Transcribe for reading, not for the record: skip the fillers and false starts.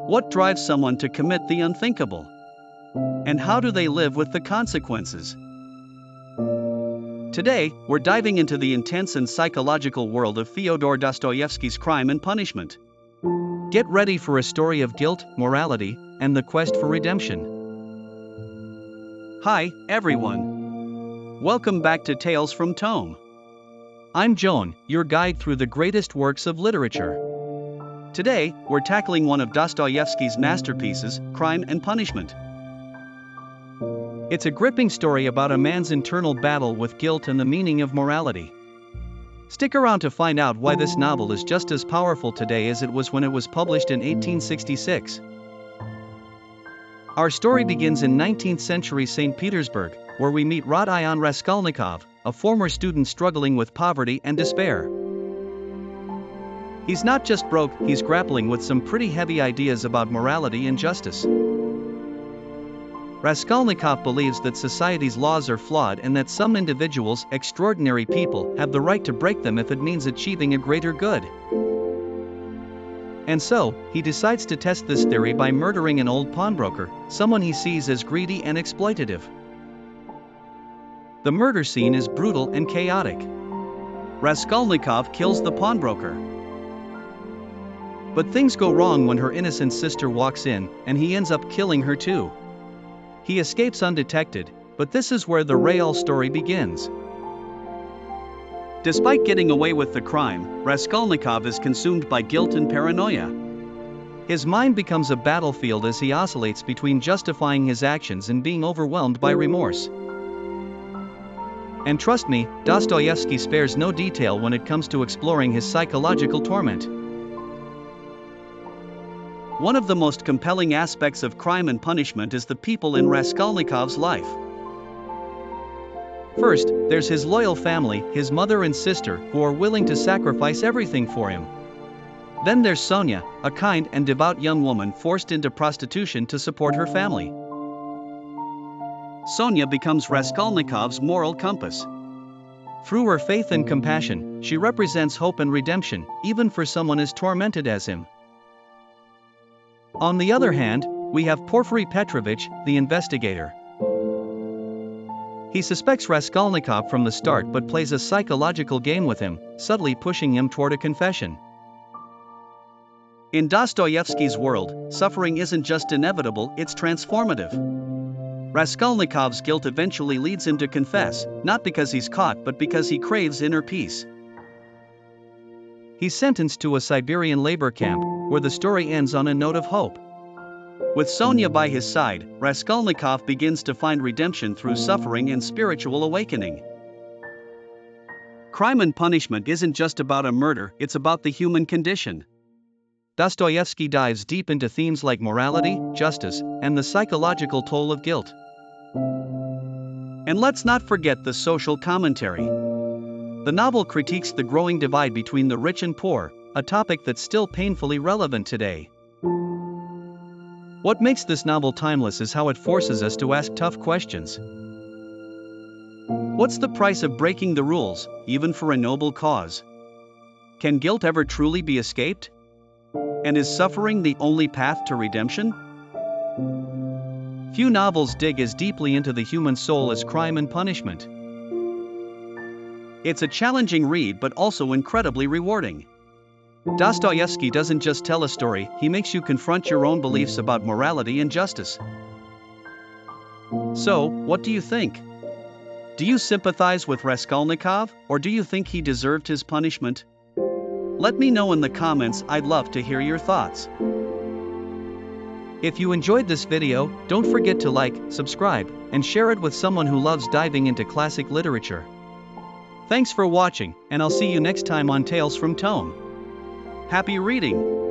What drives someone to commit the unthinkable? And how do they live with the consequences? Today, we're diving into the intense and psychological world of Fyodor Dostoevsky's Crime and Punishment. Get ready for a story of guilt, morality, and the quest for redemption. Hi, everyone. Welcome back to Tales from Tome. I'm Jone, your guide through the greatest works of literature. Today, we're tackling one of Dostoevsky's masterpieces, Crime and Punishment. It's a gripping story about a man's internal battle with guilt and the meaning of morality. Stick around to find out why this novel is just as powerful today as it was when it was published in 1866. Our story begins in 19th century St. Petersburg, where we meet Ion Raskolnikov, a former student struggling with poverty and despair. He's not just broke, he's grappling with some pretty heavy ideas about morality and justice. Raskolnikov believes that society's laws are flawed and that some individuals, extraordinary people, have the right to break them if it means achieving a greater good. And so, he decides to test this theory by murdering an old pawnbroker, someone he sees as greedy and exploitative. The murder scene is brutal and chaotic. Raskolnikov kills the pawnbroker. But things go wrong when her innocent sister walks in, and he ends up killing her too. He escapes undetected, but this is where the real story begins. Despite getting away with the crime, Raskolnikov is consumed by guilt and paranoia. His mind becomes a battlefield as he oscillates between justifying his actions and being overwhelmed by remorse. And trust me, Dostoevsky spares no detail when it comes to exploring his psychological torment. One of the most compelling aspects of Crime and Punishment is the people in Raskolnikov's life. First, there's his loyal family, his mother and sister, who are willing to sacrifice everything for him. Then there's Sonia, a kind and devout young woman forced into prostitution to support her family. Sonia becomes Raskolnikov's moral compass. Through her faith and compassion, she represents hope and redemption, even for someone as tormented as him. On the other hand, we have Porfiry Petrovich, the investigator. He suspects Raskolnikov from the start but plays a psychological game with him, subtly pushing him toward a confession. In Dostoevsky's world, suffering isn't just inevitable, it's transformative. Raskolnikov's guilt eventually leads him to confess, not because he's caught but because he craves inner peace. He's sentenced to a Siberian labor camp, where the story ends on a note of hope. With Sonia by his side, Raskolnikov begins to find redemption through suffering and spiritual awakening. Crime and Punishment isn't just about a murder, it's about the human condition. Dostoevsky dives deep into themes like morality, justice, and the psychological toll of guilt. And let's not forget the social commentary. The novel critiques the growing divide between the rich and poor, a topic that's still painfully relevant today. What makes this novel timeless is how it forces us to ask tough questions. What's the price of breaking the rules, even for a noble cause? Can guilt ever truly be escaped? And is suffering the only path to redemption? Few novels dig as deeply into the human soul as Crime and Punishment. It's a challenging read but also incredibly rewarding. Dostoevsky doesn't just tell a story, he makes you confront your own beliefs about morality and justice. So, what do you think? Do you sympathize with Raskolnikov, or do you think he deserved his punishment? Let me know in the comments, I'd love to hear your thoughts. If you enjoyed this video, don't forget to like, subscribe, and share it with someone who loves diving into classic literature. Thanks for watching, and I'll see you next time on Tales from Tome. Happy reading!